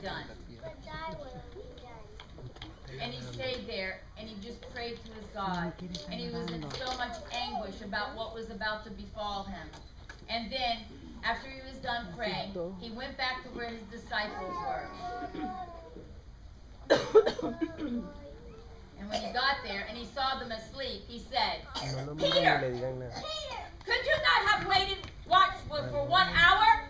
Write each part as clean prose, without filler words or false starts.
done. And he stayed there, and he just prayed to his God. And he was in so much anguish about what was about to befall him. And then, after he was done praying, he went back to where his disciples were. And when he got there and he saw them asleep, he said, Peter, could you not have watched for 1 hour?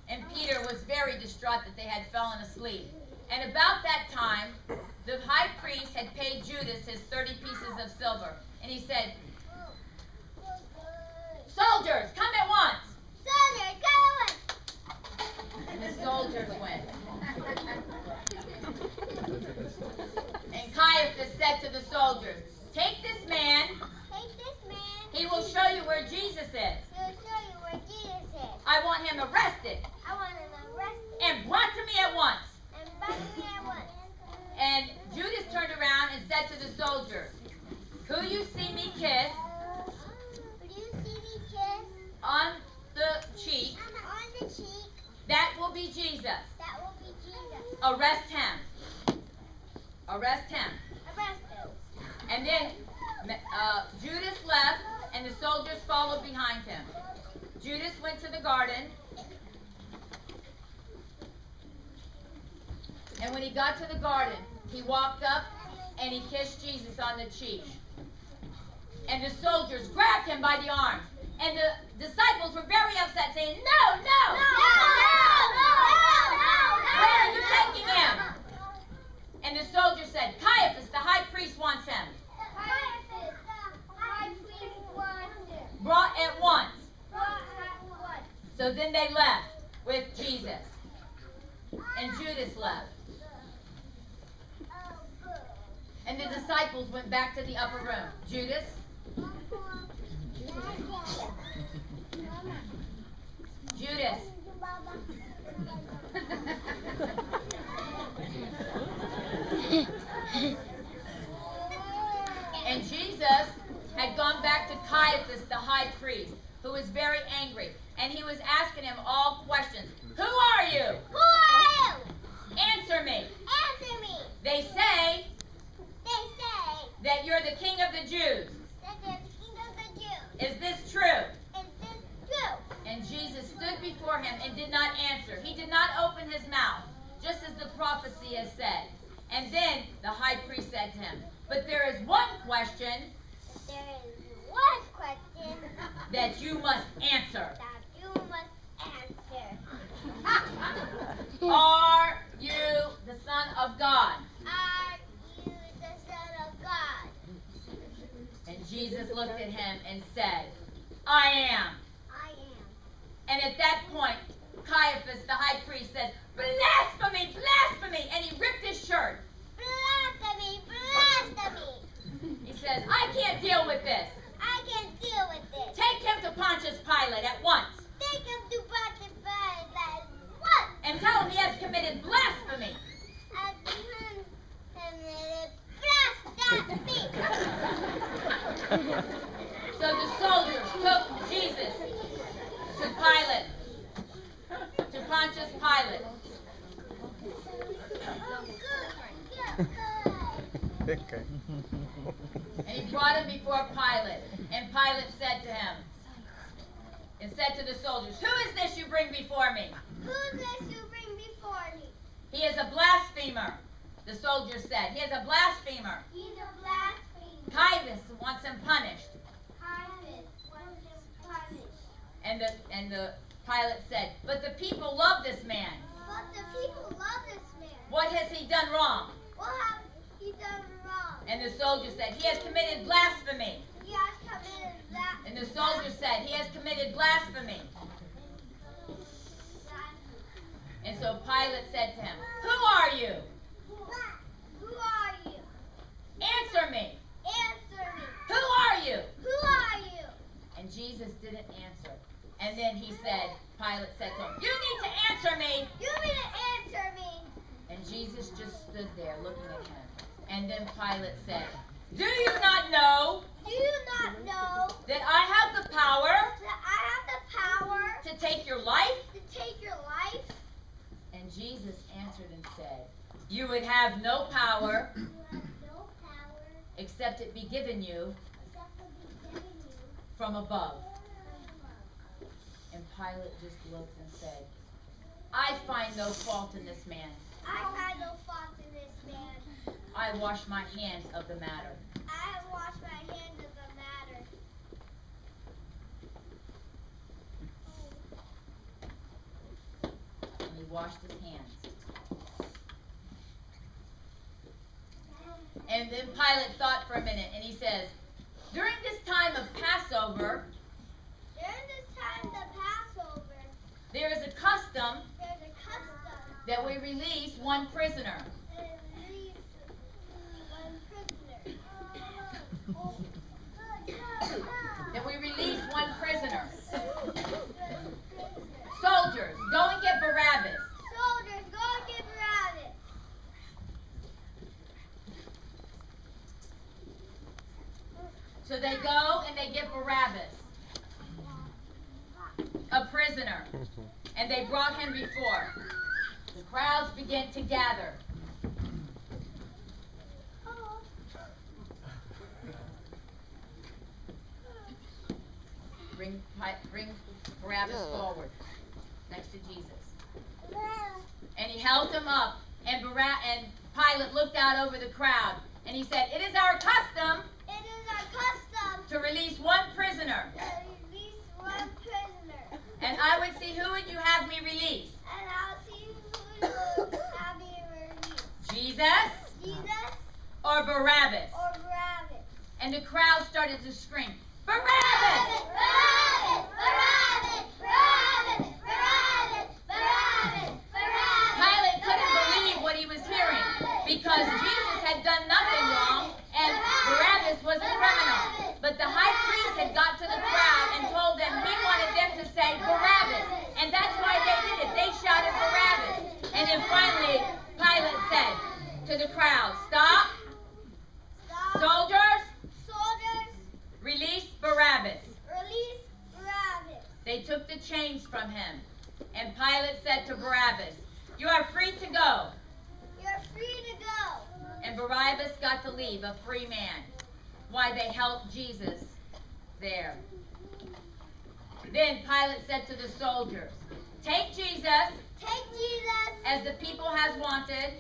And Peter was very distraught that they had fallen asleep. And about that time, the high priest had paid Judas his 30 pieces of silver. And he said, soldiers, come at once. Soldiers, come at once. And the soldiers went. And Caiaphas said to the soldiers, take this man. He will show you where Jesus is. I want him arrested. And brought to me at once. And Judas turned around and said to the soldiers, who you see me kiss on the cheek, that will be Jesus. Arrest him. Arrest him. And then Judas left, and the soldiers followed behind him. Judas went to the garden, and when he got to the garden, he walked up and he kissed Jesus on the cheek. And the soldiers grabbed him by the arms, and the disciples were very upset, saying, no, no, where are you taking him? And the soldier said, Caiaphas, the high priest, wants him. Brought at once. So then they left with Jesus. And Judas left. And the disciples went back to the upper room. Judas? Judas. And Jesus had gone back to Caiaphas, the high priest, who was very angry. And he was asking him all questions. Who are you? Who are you? Answer me. Answer me. They say that you're the king of the Jews. Is this true? And Jesus stood before him and did not answer. He did not open his mouth, just as the prophecy has said. And then the high priest said to him, but there is one question that you must answer. Are you the Son of God? And Jesus looked at him and said, I am. And at that point, Caiaphas, the high priest, said, blasphemy, blasphemy, and he ripped his shirt. Blasphemy, blasphemy. He says, I can't deal with this. Take him to Pontius Pilate at once. And tell him he has committed blasphemy. So the soldiers took Jesus to Pilate, to Pontius Pilate. And he brought him before Pilate. And Pilate said to him, and said to the soldiers, who is this you bring before me? He is a blasphemer, the soldiers said. He is a blasphemer. Caiaphas wants him punished. And the Pilate said, but the people love this man. What has he done wrong? And the soldier said, he has committed blasphemy. And the soldier said, he has committed blasphemy. And so Pilate said to him, who are you? Answer me. Who are you? And Jesus didn't answer. And then he said, Pilate said to him, you need to answer me. And Jesus just stood there looking at him. And then Pilate said, do you not know that I have the power to take your life You would have no power except it be given you from above. And Pilate just looked and said, I find no fault in this man. I find no fault in this man. I wash my hands of the matter. I wash my hands of the matter. And he washed his hands. And then Pilate thought for a minute, and he says, during this time of Passover, there is a custom that we release one prisoner. That we release one prisoner. Soldiers, go and get Barabbas. Soldiers, go and get Barabbas. So they go and they get Barabbas, a prisoner, and they brought him before. The crowds began to gather. Bring Barabbas forward next to Jesus. And he held him up, and Pilate looked out over the crowd, and he said, it is our custom to release one prisoner. And I would see, who would you have me release? And I'll see who would have me release. Jesus? Or Barabbas? And the crowd started to scream, Barabbas! Barabbas! Barabbas! Barabbas! Barabbas! Barabbas! Barabbas! Pilate couldn't believe what he was hearing, because Jesus had done nothing wrong and Barabbas was a criminal. But the high priest had got to the crowd and told them he wanted them to say Barabbas. And that's why they did it. They shouted Barabbas. And then finally Pilate said to the crowd, stop. Soldiers, release Barabbas. They took the chains from him. And Pilate said to Barabbas, you are free to go. And Barabbas got to leave, a free man. Why, they helped Jesus there. Then Pilate said to the soldiers, take Jesus as the people has wanted.